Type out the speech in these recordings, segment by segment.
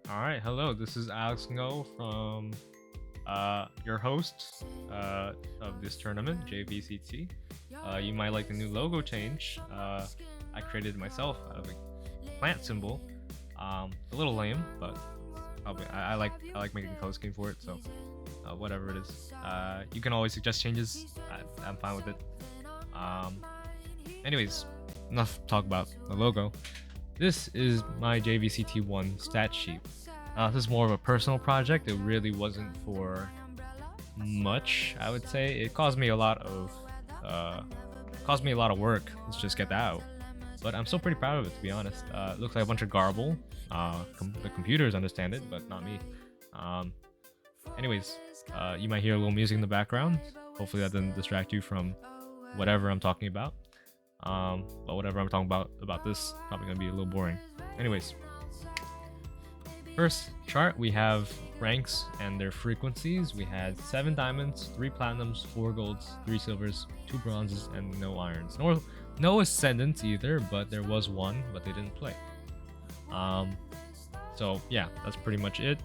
All right, hello. This is Alex Ngo from your host of this tournament, JVCT. You might like the new logo change. I created it myself out of a plant symbol. A little lame, but probably I like making a color scheme for it. So whatever it is, you can always suggest changes. I'm fine with it. Um, Anyways, enough talk about the logo. This is my JVCT1 stat sheet. This is more of a personal project. It really wasn't for much, I would say. It caused me a lot of work. Let's just get that out. But I'm still pretty proud of it, to be honest. It looks like a bunch of garble. The computers understand it, but not me. Um, anyways, you might hear a little music in the background. Hopefully that doesn't distract you from whatever I'm talking about. But whatever I'm talking about this probably gonna be a little boring. Anyways, first chart we have ranks and their frequencies. We had 7 diamonds, 3 platinums, 4 golds, 3 silvers, 2 bronzes, and no irons. No ascendants either, but there was one, but they didn't play. So yeah, that's pretty much it.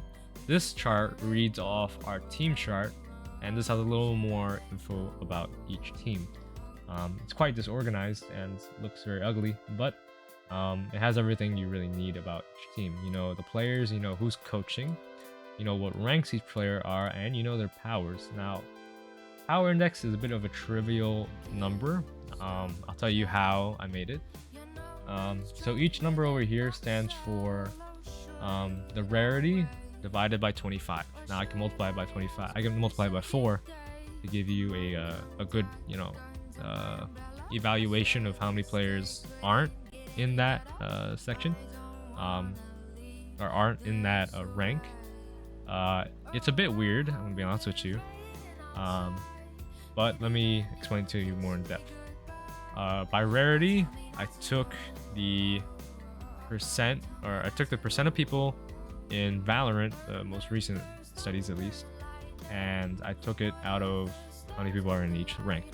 This chart reads off our team chart, and this has a little more info about each team. It's quite disorganized and looks very ugly, but it has everything you really need about each team. You know the players, you know who's coaching, you know what ranks each player are, and you know their powers. Now, power index is a bit of a trivial number. I'll tell you how I made it. So each number over here stands for the rarity divided by 25. Now I can multiply it by 25. I can multiply it by 4 to give you a good, evaluation of how many players aren't in that section, or aren't in that rank. It's a bit weird, I'm gonna be honest with you, but let me explain to you more in depth. By rarity, I took the percent of people in Valorant, the most recent studies at least, and I took it out of how many people are in each rank.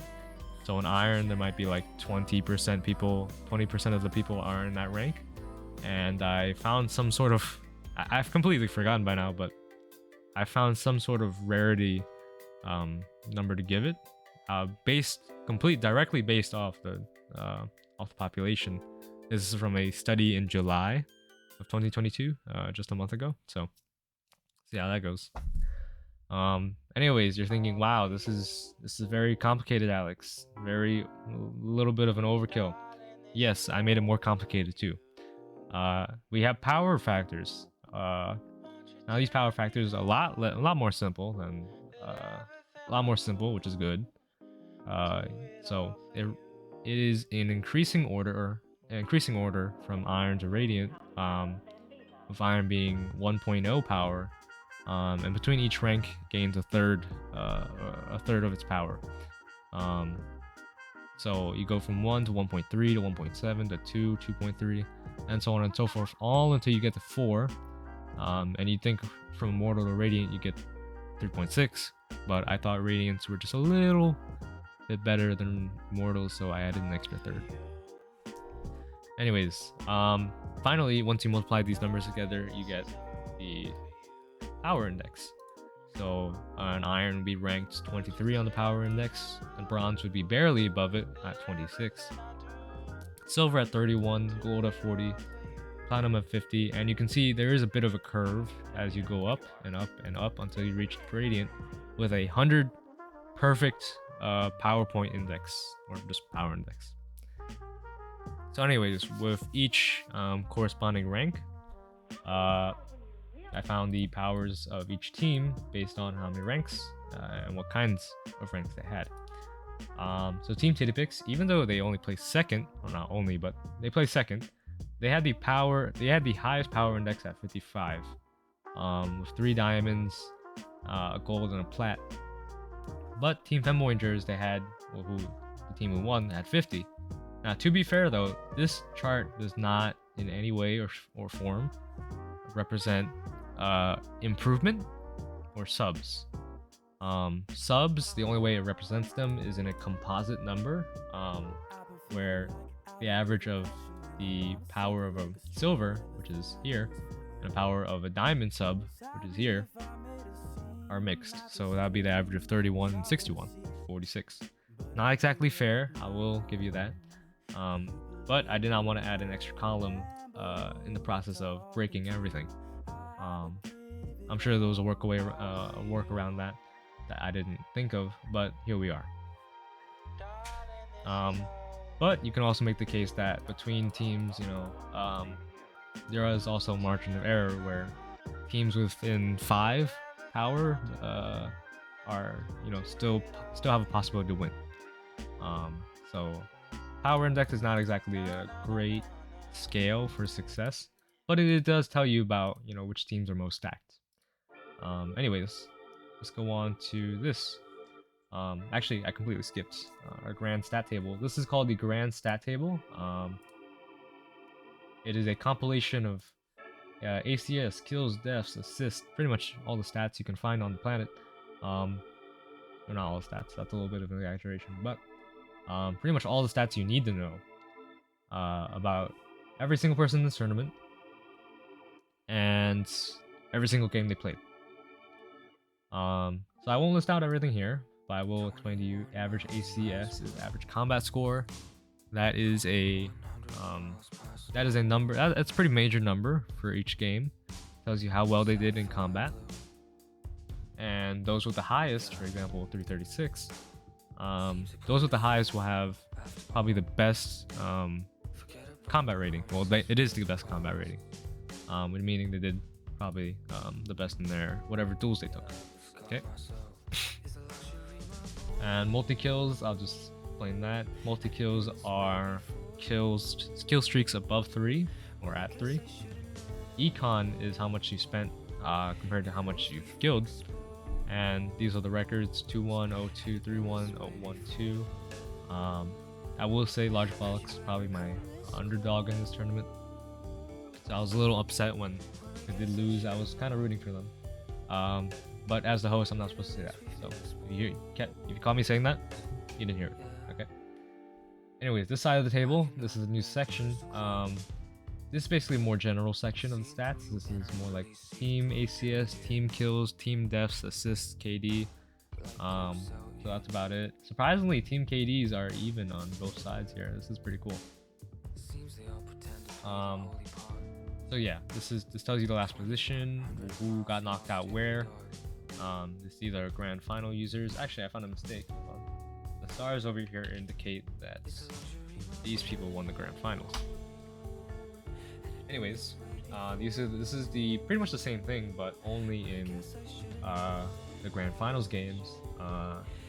So in Iron, there might be like 20% people, 20% of the people are in that rank. And I found some sort of, I've completely forgotten by now, but I found some sort of rarity number to give it, directly based off the population. This is from a study in July of 2022, just a month ago. So see how that goes. Anyways, you're thinking, wow, this is very complicated, Alex. Very little bit of an overkill. Yes, I made it more complicated too. We have power factors. Now these power factors are a lot more simple than a lot more simple, which is good. So it is in increasing order from iron to radiant. With iron being 1.0 power. And between each rank gains a third of its power. So you go from 1 to 1.3 to 1.7 to 2, 2.3, and so on and so forth, all until you get to 4. And you think from Immortal to Radiant you get 3.6, but I thought Radiants were just a little bit better than Immortals, so I added an extra third. Anyways, finally, once you multiply these numbers together, you get the power index. So an iron would be ranked 23 on the power index, and bronze would be barely above it at 26, silver at 31, gold at 40, platinum at 50, and you can see there is a bit of a curve as you go up and up and up until you reach radiant with 100 perfect PowerPoint index, or just power index. So anyways, with each corresponding rank, I found the powers of each team based on how many ranks and what kinds of ranks they had. So Team Tittypix, even though they only placed second, or not only, but they placed second, they had the highest power index at 55, with 3 diamonds, a gold, and a plat. But Team Femboingers, the team who won, had 50. Now, to be fair though, this chart does not in any way or form represent improvement or subs. Subs, the only way it represents them is in a composite number, where the average of the power of a silver, which is here, and the power of a diamond sub, which is here, are mixed. So that would be the average of 31 and 61, 46. Not exactly fair, I will give you that. But I did not want to add an extra column in the process of breaking everything. I'm sure there was a work around that I didn't think of, but here we are. But you can also make the case that between teams, there is also a margin of error where teams within 5 power are still have a possibility to win. So power index is not exactly a great scale for success, but it does tell you about which teams are most stacked. Anyways, let's go on to this. Actually, I completely skipped our grand stat table. This is called the grand stat table. It is a compilation of ACS, kills, deaths, assists, pretty much all the stats you can find on the planet. Or not all the stats, that's a little bit of an exaggeration, but pretty much all the stats you need to know about every single person in this tournament and every single game they played. So I won't list out everything here, but I will explain to you. Average ACS is average combat score. That is a number. That's a pretty major number for each game. Tells you how well they did in combat. And those with the highest, for example, 336, those with the highest will have probably the best combat rating. Well, it is the best combat rating, meaning they did probably the best in their whatever duels they took. Okay. And multi-kills, I'll just explain that. Multi-kills are kill streaks above 3 or at 3. Econ is how much you spent compared to how much you've killed. And these are the records: 2-1, 0-2, 3-1, 0-1-2. I will say Large Bollocks probably my underdog in this tournament. So I was a little upset when they did lose. I was kind of rooting for them. But as the host, I'm not supposed to say that. So if you caught me saying that, you didn't hear it. Okay. Anyways, this side of the table, this is a new section. This is basically a more general section of the stats. This is more like team ACS, team kills, team deaths, assists, KD. So that's about it. Surprisingly, team KDs are even on both sides here. This is pretty cool. So yeah, this tells you the last position, who got knocked out where. These are grand final users. Actually, I found a mistake. The stars over here indicate that these people won the grand finals. Anyways, this is pretty much the same thing, but only in the grand finals games.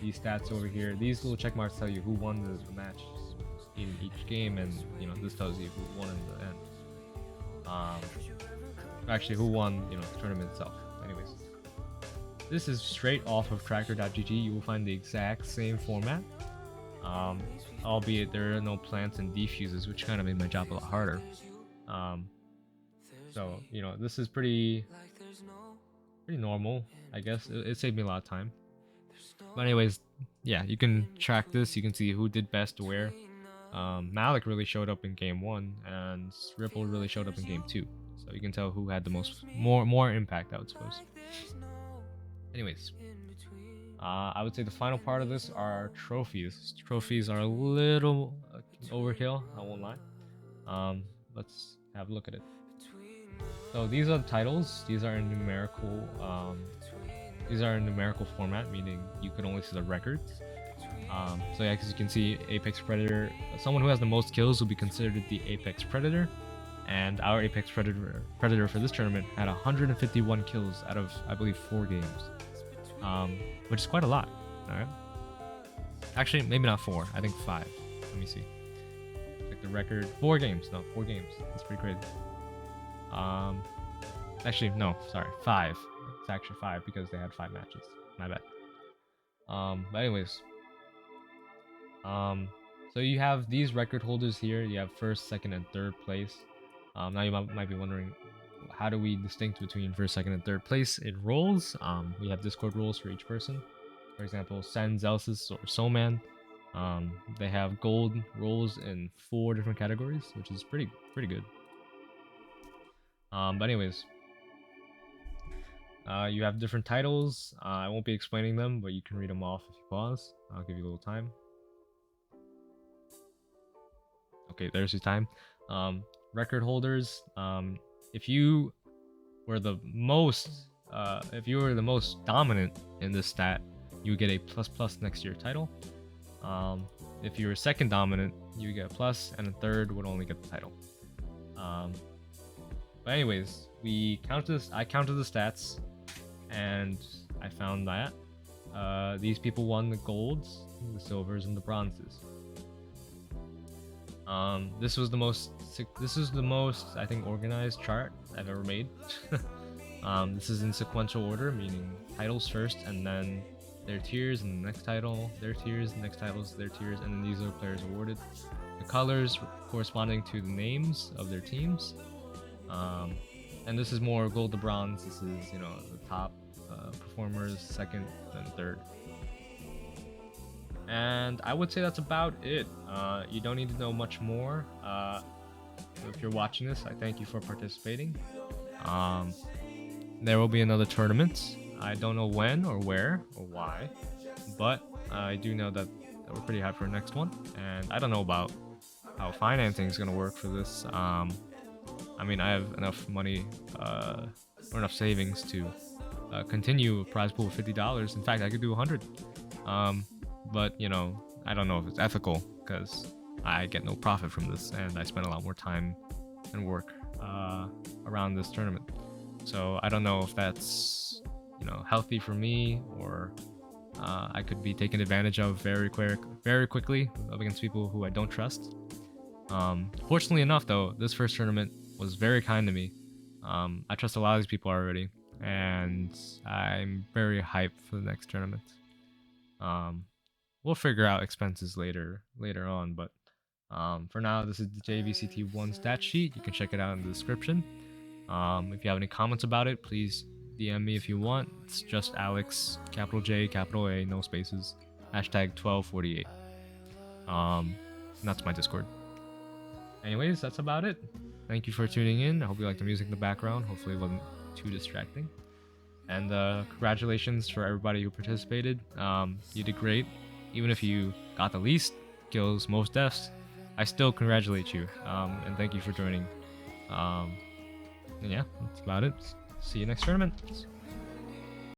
These stats over here, these little check marks tell you who won the match in each game, and this tells you who won in the end. Actually, who won the tournament itself. Anyways, this is straight off of tracker.gg. You will find the exact same format, albeit there are no plants and defuses, which kind of made my job a lot harder. So this is pretty normal, I guess. It saved me a lot of time. But anyways, yeah, you can track this. You can see who did best where. Malik really showed up in game 1, and Ripple really showed up in game 2. So you can tell who had the more impact, I would suppose. Anyways, I would say the final part of this are trophies. Trophies are a little overkill, I won't lie. Let's have a look at it. So these are the titles. These are in numerical. These are in numerical format, meaning you can only see the records. So yeah, as you can see, Apex Predator. Someone who has the most kills will be considered the Apex Predator. And our Apex Predator for this tournament had 151 kills out of, I believe, 4 games, which is quite a lot. All right. Actually, maybe not 4. I think 5. Let me see. Like the record, 4 games. No, 4 games. That's pretty crazy. Actually, no, sorry, 5. It's actually 5 because they had 5 matches. My bad. But anyways, so you have these record holders here. You have first, second, and third place. Now you might be wondering, how do we distinct between first, second, and third place in roles? We have Discord roles for each person. For example, Sen, Zelsis, or Soulman. They have gold roles in 4 different categories, which is pretty good. But anyways, You have different titles. I won't be explaining them, but you can read them off if you pause. I'll give you a little time. Okay, there's your time. Record holders. If you were the most, dominant in this stat, you would get a plus plus next to your title. If you were second dominant, you get a plus, and a third would only get the title. But anyways, I counted the stats, and I found that these people won the golds, the silvers, and the bronzes. This is the most I think organized chart I've ever made. This is in sequential order, meaning titles first, and then their tiers, and the next title, their tiers, the next titles, their tiers, and then these are players awarded. The colors corresponding to the names of their teams. And this is more gold to bronze. This is, the top performers, second and third. And I would say that's about it. You don't need to know much more. If you're watching this, I thank you for participating. There will be another tournament. I don't know when or where or why, but I do know that we're pretty hyped for the next one. And I don't know about how financing is going to work for this. I mean, I have enough money or enough savings to continue a prize pool of $50. In fact, I could do 100. But I don't know if it's ethical because I get no profit from this, and I spend a lot more time and work around this tournament. So I don't know if that's healthy for me, or I could be taken advantage of very quickly up against people who I don't trust. Fortunately enough, though, this first tournament was very kind to me. I trust a lot of these people already, and I'm very hyped for the next tournament. We'll figure out expenses later on, but for now, this is the JVCT1 stat sheet. You can check it out in the description. If you have any comments about it, please DM me if you want. It's JustAlex, capital J, capital A, no spaces, hashtag 1248. And that's my Discord. Anyways, that's about it. Thank you for tuning in. I hope you liked the music in the background. Hopefully it wasn't too distracting. And congratulations for everybody who participated. You did great. Even if you got the least kills, most deaths, I still congratulate you. And thank you for joining. And yeah, that's about it. See you next tournament.